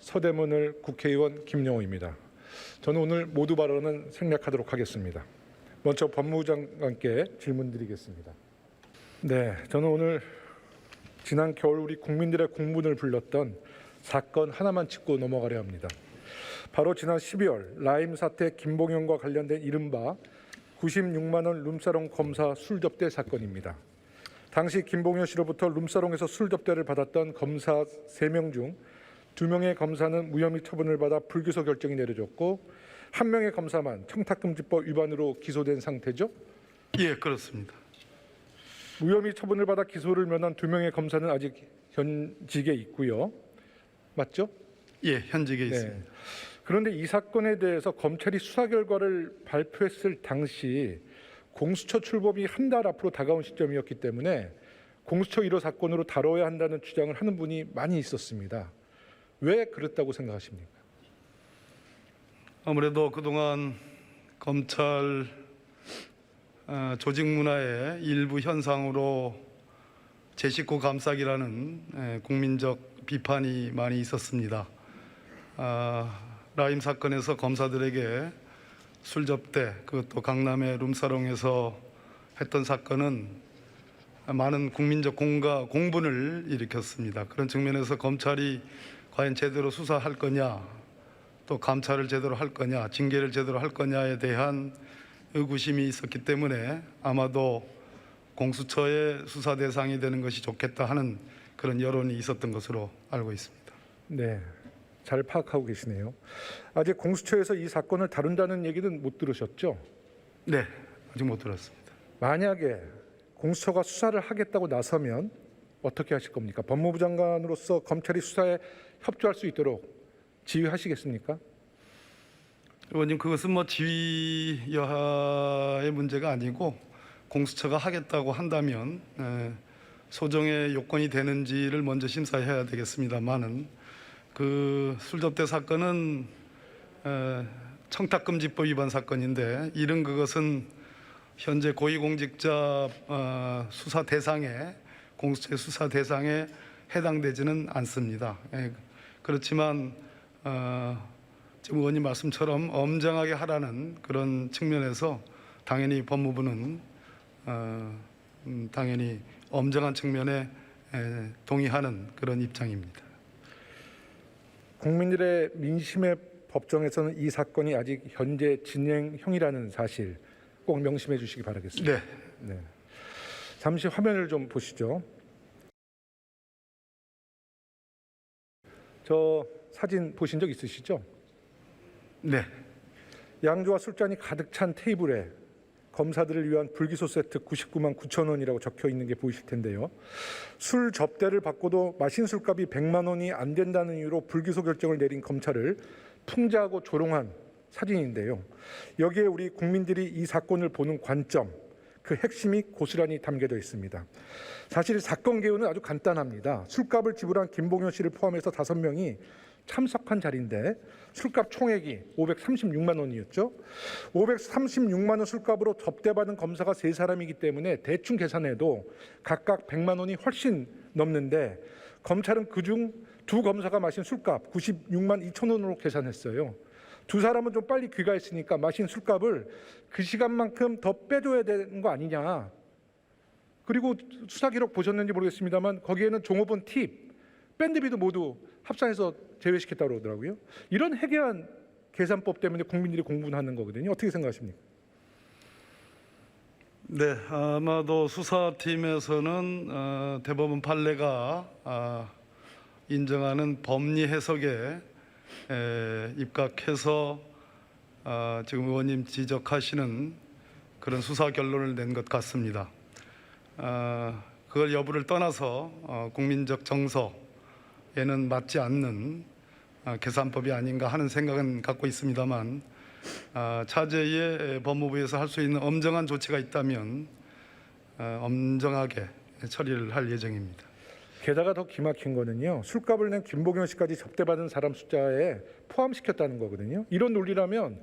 서대문을 국회의원 김영호입니다. 저는 오늘 모두 발언은 생략하도록 하겠습니다. 먼저 법무부 장관께 질문드리겠습니다. 네, 저는 오늘 지난 겨울 우리 국민들의 공분을 불렀던 사건 하나만 짚고 넘어가려 합니다. 바로 지난 12월 라임 사태 김봉현과 관련된 이른바 96만 원 룸사롱 검사 술 접대 사건입니다. 당시 김봉현 씨로부터 룸사롱에서 술 접대를 받았던 검사 3명 중 2명의 검사는 무혐의 처분을 받아 불기소 결정이 내려졌고 1명의 검사만 청탁금지법 위반으로 기소된 상태죠? 예, 그렇습니다. 무혐의 처분을 받아 기소를 면한 2명의 검사는 아직 현직에 있고요. 맞죠? 예, 현직에 있습니다. 네. 그런데 이 사건에 대해서 검찰이 수사 결과를 발표했을 당시 공수처 출범이 한 달 앞으로 다가온 시점이었기 때문에 공수처 1호 사건으로 다뤄야 한다는 주장을 하는 분이 많이 있었습니다. 왜 그랬다고 생각하십니까? 아무래도 그동안 검찰 조직 문화의 일부 현상으로 제 식구 감싸기라는 국민적 비판이 많이 있었습니다. 라임 사건에서 검사들에게 술 접대, 그것도 강남의 룸사롱에서 했던 사건은 많은 국민적 공분을 일으켰습니다. 그런 측면에서 검찰이 과연 제대로 수사할 거냐, 또 감찰을 제대로 할 거냐, 징계를 제대로 할 거냐에 대한 의구심이 있었기 때문에 아마도 공수처의 수사 대상이 되는 것이 좋겠다 하는 그런 여론이 있었던 것으로 알고 있습니다. 네, 잘 파악하고 계시네요. 아직 공수처에서 이 사건을 다룬다는 얘기는 못 들으셨죠? 네, 아직 못 들었습니다. 만약에 공수처가 수사를 하겠다고 나서면 어떻게 하실 겁니까? 법무부 장관으로서 검찰이 수사에 협조할 수 있도록 지휘하시겠습니까? 의원님, 그것은 지휘 여하의 문제가 아니고 공수처가 하겠다고 한다면 소정의 요건이 되는지를 먼저 심사해야 되겠습니다만은 그 술접대 사건은 청탁금지법 위반 사건인데 이른 그것은 현재 고위공직자 수사 대상에 공수처의 수사 대상에 해당되지는 않습니다. 그렇지만 지금 의원님 말씀처럼 엄정하게 하라는 그런 측면에서 당연히 법무부는 당연히 엄정한 측면에 동의하는 그런 입장입니다. 국민들의 민심의 법정에서는 이 사건이 아직 현재 진행형이라는 사실 꼭 명심해 주시기 바라겠습니다. 네. 네. 잠시 화면을 좀 보시죠. 저 사진 보신 적 있으시죠? 네. 양주와 술잔이 가득 찬 테이블에 검사들을 위한 불기소 세트 99만 9천 원이라고 적혀 있는 게 보이실 텐데요. 술 접대를 받고도 마신 술값이 100만 원이 안 된다는 이유로 불기소 결정을 내린 검찰을 풍자하고 조롱한 사진인데요. 여기에 우리 국민들이 이 사건을 보는 관점, 그 핵심이 고스란히 담겨져 있습니다. 사실 사건 개요는 아주 간단합니다. 술값을 지불한 김봉현 씨를 포함해서 5명이 참석한 자리인데 술값 총액이 536만 원이었죠. 536만 원 술값으로 접대받은 검사가 3사람이기 때문에 대충 계산해도 각각 100만 원이 훨씬 넘는데 검찰은 그중 2검사가 마신 술값 96만 2천 원으로 계산했어요. 2사람은 좀 빨리 귀가했으니까 마신 술값을 그 시간만큼 더 빼줘야 되는 거 아니냐. 그리고 수사 기록 보셨는지 모르겠습니다만 거기에는 종업원 팁, 밴드비도 모두 합산해서 제외시켰다고 그러더라고요. 이런 해괴한 계산법 때문에 국민들이 공분하는 거거든요. 어떻게 생각하십니까? 네, 아마도 수사팀에서는 대법원 판례가 인정하는 법리 해석에 입각해서 지금 의원님 지적하시는 그런 수사 결론을 낸 것 같습니다. 그걸 여부를 떠나서 국민적 정서에는 맞지 않는 계산법이 아닌가 하는 생각은 갖고 있습니다만 차제에 법무부에서 할 수 있는 엄정한 조치가 있다면 엄정하게 처리를 할 예정입니다. 게다가 더 기막힌 거는요. 술값을 낸 김봉현 씨까지 접대받은 사람 숫자에 포함시켰다는 거거든요. 이런 논리라면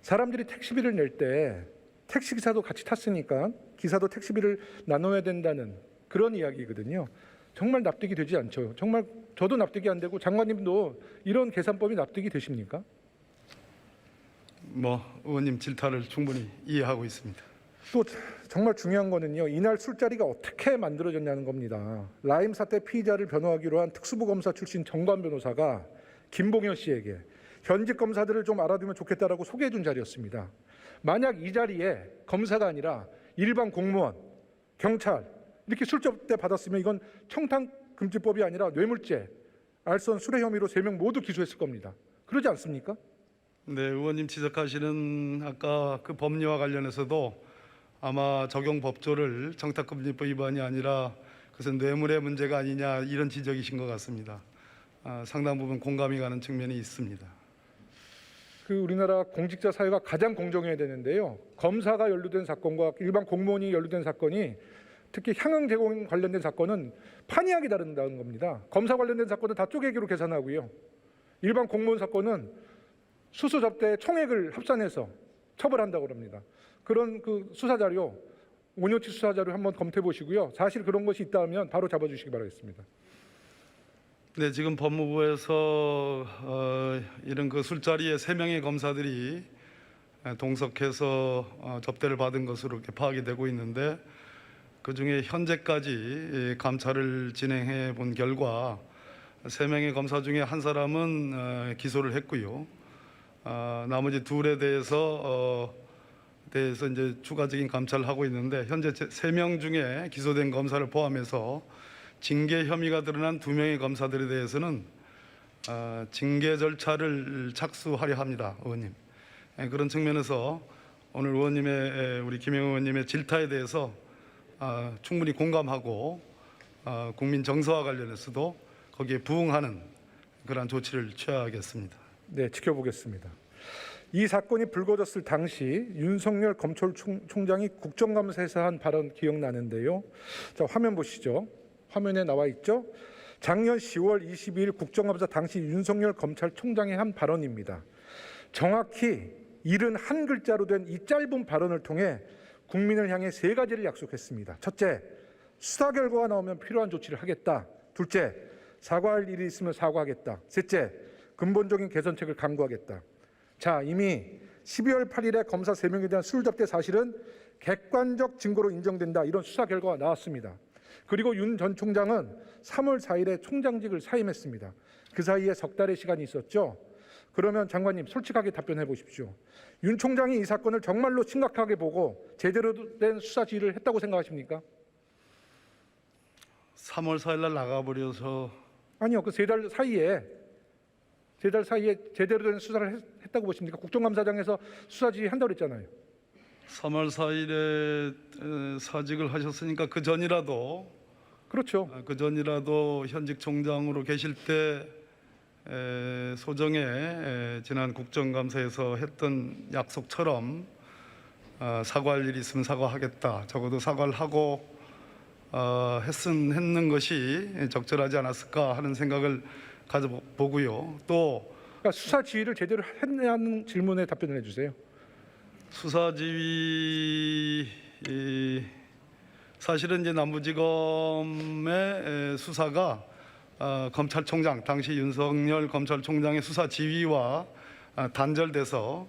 사람들이 택시비를 낼 때 택시기사도 같이 탔으니까 기사도 택시비를 나눠야 된다는 그런 이야기거든요. 정말 납득이 되지 않죠. 정말 저도 납득이 안 되고 장관님도 이런 계산법이 납득이 되십니까? 의원님 질타를 충분히 이해하고 있습니다. 또 정말 중요한 거는요. 이날 술자리가 어떻게 만들어졌냐는 겁니다. 라임 사태 피의자를 변호하기로 한 특수부 검사 출신 정관 변호사가 김봉현 씨에게 현직 검사들을 좀 알아두면 좋겠다라고 소개해 준 자리였습니다. 만약 이 자리에 검사가 아니라 일반 공무원, 경찰 이렇게 술접대 받았으면 이건 청탁금지법이 아니라 뇌물죄, 알선 수뢰 혐의로 3명 모두 기소했을 겁니다. 그러지 않습니까? 네, 의원님 지적하시는 아까 그 법리와 관련해서도 아마 적용 법조를 청탁금지법 위반이 아니라 그것은 뇌물의 문제가 아니냐 이런 지적이신 것 같습니다. 상당 부분 공감이 가는 측면이 있습니다. 우리나라 공직자 사회가 가장 공정해야 되는데요. 검사가 연루된 사건과 일반 공무원이 연루된 사건이 특히 향응 제공 관련된 사건은 판이하게 다른다는 겁니다. 검사 관련된 사건은 다 쪼개기로 계산하고요. 일반 공무원 사건은 수수 접대의 총액을 합산해서 처벌한다고 합니다. 그런 수사 자료, 5년치 수사 자료 한번 검토해 보시고요. 사실 그런 것이 있다면 바로 잡아주시기 바라겠습니다. 네, 지금 법무부에서 이런 그 술자리에 3명의 검사들이 동석해서 접대를 받은 것으로 이렇게 파악이 되고 있는데 그 중에 현재까지 감찰을 진행해 본 결과 3명의 검사 중에 한 사람은 기소를 했고요. 나머지 둘에 대해서 이제 추가적인 감찰을 하고 있는데 현재 3명 중에 기소된 검사를 포함해서 징계 혐의가 드러난 2명의 검사들에 대해서는 징계 절차를 착수하려 합니다, 의원님. 그런 측면에서 오늘 의원님의 우리 김영우 의원님의 질타에 대해서 충분히 공감하고 국민 정서와 관련해서도 거기에 부응하는 그러한 조치를 취하겠습니다. 네, 지켜보겠습니다. 이 사건이 불거졌을 당시 윤석열 검찰총장이 국정감사에서 한 발언 기억나는데요. 자, 화면 보시죠. 화면에 나와 있죠. 작년 10월 22일 국정감사 당시 윤석열 검찰총장의 한 발언입니다. 정확히 71글자로 된 이 짧은 발언을 통해 국민을 향해 3가지를 약속했습니다. 첫째, 수사 결과가 나오면 필요한 조치를 하겠다. 둘째, 사과할 일이 있으면 사과하겠다. 셋째, 근본적인 개선책을 강구하겠다. 자, 이미 12월 8일에 검사 3명에 대한 술 접대 사실은 객관적 증거로 인정된다. 이런 수사 결과가 나왔습니다. 그리고 윤 전 총장은 3월 4일에 총장직을 사임했습니다. 그 사이에 석 달의 시간이 있었죠. 그러면 장관님 솔직하게 답변해 보십시오. 윤 총장이 이 사건을 정말로 심각하게 보고 제대로 된 수사 지휘를 했다고 생각하십니까? 3월 4일 날 나가버려서 아니요. 그 3달 사이에 제대로 된 수사를 했다고 보십니까? 국정감사장에서 수사 지휘한다고 했잖아요. 3월 4일에 사직을 하셨으니까 그 전이라도 그렇죠. 그 전이라도 현직 총장으로 계실 때 소정에 지난 국정감사에서 했던 약속처럼 사과할 일이 있으면 사과하겠다. 적어도 사과를 하고 했는 것이 적절하지 않았을까 하는 생각을 가져보고요. 또 그러니까 수사 지휘를 제대로 했냐는 질문에 답변을 해주세요. 수사지휘 사실은 이제 남부지검의 수사가 검찰총장 당시 윤석열 검찰총장의 수사 지휘와 단절돼서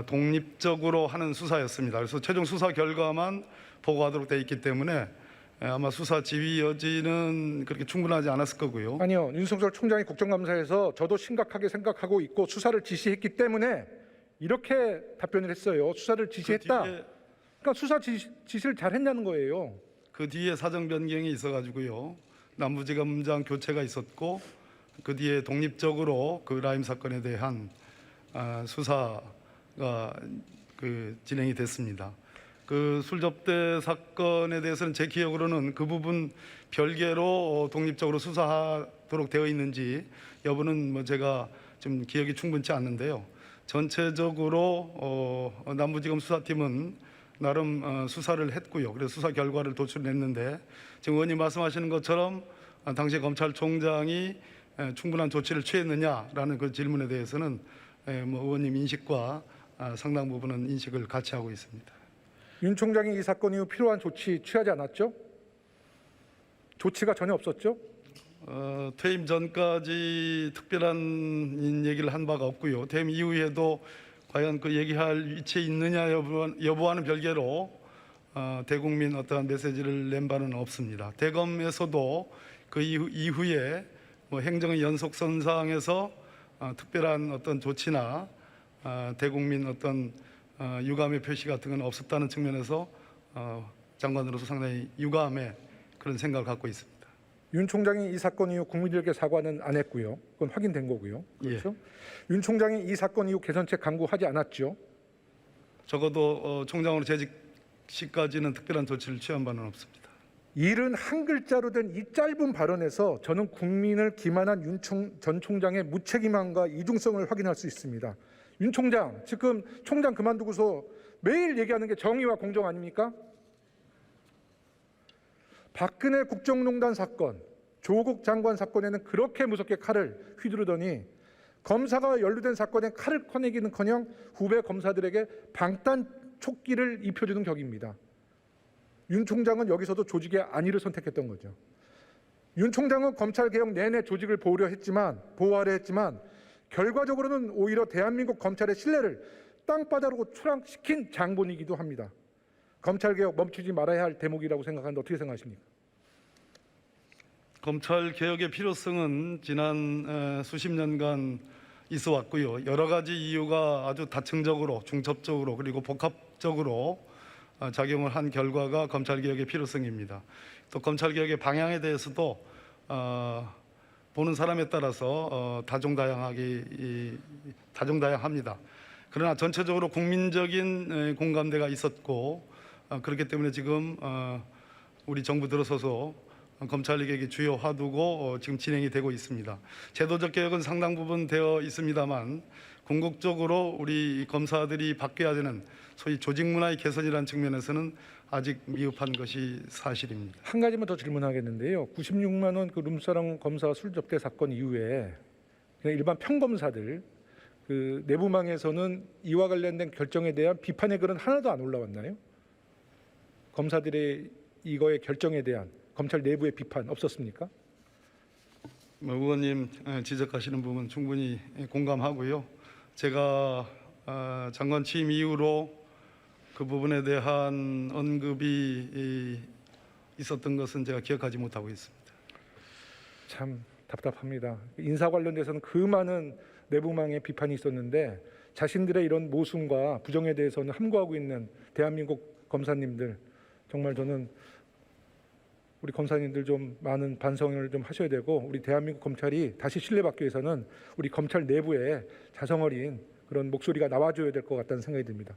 독립적으로 하는 수사였습니다. 그래서 최종 수사 결과만 보고하도록 돼 있기 때문에 아마 수사 지휘 여지는 그렇게 충분하지 않았을 거고요. 아니요. 윤석열 총장이 국정감사에서 저도 심각하게 생각하고 있고 수사를 지시했기 때문에 이렇게 답변을 했어요. 수사를 지시했다. 그러니까 수사 지시를 잘 했냐는 거예요. 그 뒤에 사정 변경이 있어가지고요. 남부지검장 교체가 있었고 그 뒤에 독립적으로 그 라임 사건에 대한 수사가 진행이 됐습니다. 그 술접대 사건에 대해서는 제 기억으로는 그 부분 별개로 독립적으로 수사하도록 되어 있는지 여부는 제가 좀 기억이 충분치 않는데요. 전체적으로 남부지검 수사팀은 나름 수사를 했고요. 그래서 수사 결과를 도출했는데 지금 의원님 말씀하시는 것처럼 당시 검찰총장이 충분한 조치를 취했느냐라는 그 질문에 대해서는 의원님 인식과 상당 부분은 인식을 같이 하고 있습니다. 윤 총장이 이 사건 이후 필요한 조치 취하지 않았죠? 조치가 전혀 없었죠? 퇴임 전까지 특별한 얘기를 한 바가 없고요. 퇴임 이후에도 과연 그 얘기할 위치에 있느냐 여부와는 별개로 대국민 어떠한 메시지를 낸 바는 없습니다. 대검에서도 그 이후에 뭐 행정의 연속선상에서 특별한 어떤 조치나 대국민 어떤 유감의 표시 같은 건 없었다는 측면에서 장관으로서 상당히 유감의 그런 생각을 갖고 있습니다. 윤 총장이 이 사건 이후 국민들에게 사과는 안 했고요. 그건 확인된 거고요. 그렇죠? 윤 총장이 이 사건 이후 개선책 강구하지 않았죠. 적어도 총장으로 재직 시까지는 특별한 조치를 취한 바는 없습니다. 일은 한 글자로 된 이 짧은 발언에서 저는 국민을 기만한 윤 전 총장의 무책임함과 이중성을 확인할 수 있습니다. 윤 총장, 지금 총장 그만두고서 매일 얘기하는 게 정의와 공정 아닙니까? 박근혜 국정농단 사건, 조국 장관 사건에는 그렇게 무섭게 칼을 휘두르더니 검사가 연루된 사건에 칼을 꺼내기는커녕 후배 검사들에게 방탄 촉기를 입혀주는 격입니다. 윤 총장은 여기서도 조직의 안위를 선택했던 거죠. 윤 총장은 검찰개혁 내내 조직을 보호하려 했지만 결과적으로는 오히려 대한민국 검찰의 신뢰를 땅바닥으로 추락시킨 장본이기도 합니다. 검찰개혁 멈추지 말아야 할 대목이라고 생각하는데 어떻게 생각하십니까? 검찰 개혁의 필요성은 지난 수십 년간 있어 왔고요. 여러 가지 이유가 아주 다층적으로, 중첩적으로 그리고 복합적으로 작용을 한 결과가 검찰 개혁의 필요성입니다. 또 검찰 개혁의 방향에 대해서도 보는 사람에 따라서 다종다양합니다. 그러나 전체적으로 국민적인 공감대가 있었고 그렇기 때문에 지금 우리 정부 들어서서 검찰 개혁이 주요 화두고 지금 진행이 되고 있습니다. 제도적 개혁은 상당 부분 되어 있습니다만 궁극적으로 우리 검사들이 바뀌어야 되는 소위 조직 문화의 개선이라는 측면에서는 아직 미흡한 것이 사실입니다. 한 가지만 더 질문하겠는데요. 96만 원 그 룸사롱 검사 술 접대 사건 이후에 그냥 일반 평검사들 그 내부망에서는 이와 관련된 결정에 대한 비판의 글은 하나도 안 올라왔나요? 검사들의 이거의 결정에 대한 검찰 내부의 비판 없었습니까? 의원님 지적하시는 부분 충분히 공감하고요. 제가 장관 취임 이후로 그 부분에 대한 언급이 있었던 것은 제가 기억하지 못하고 있습니다. 참 답답합니다. 인사 관련돼서는 그 많은 내부망의 비판이 있었는데 자신들의 이런 모순과 부정에 대해서는 함구하고 있는 대한민국 검사님들, 정말 저는 우리 검사님들 좀 많은 반성을 좀 하셔야 되고, 우리 대한민국 검찰이 다시 신뢰받기 위해서는 우리 검찰 내부에 자성어린 그런 목소리가 나와줘야 될 것 같다는 생각이 듭니다.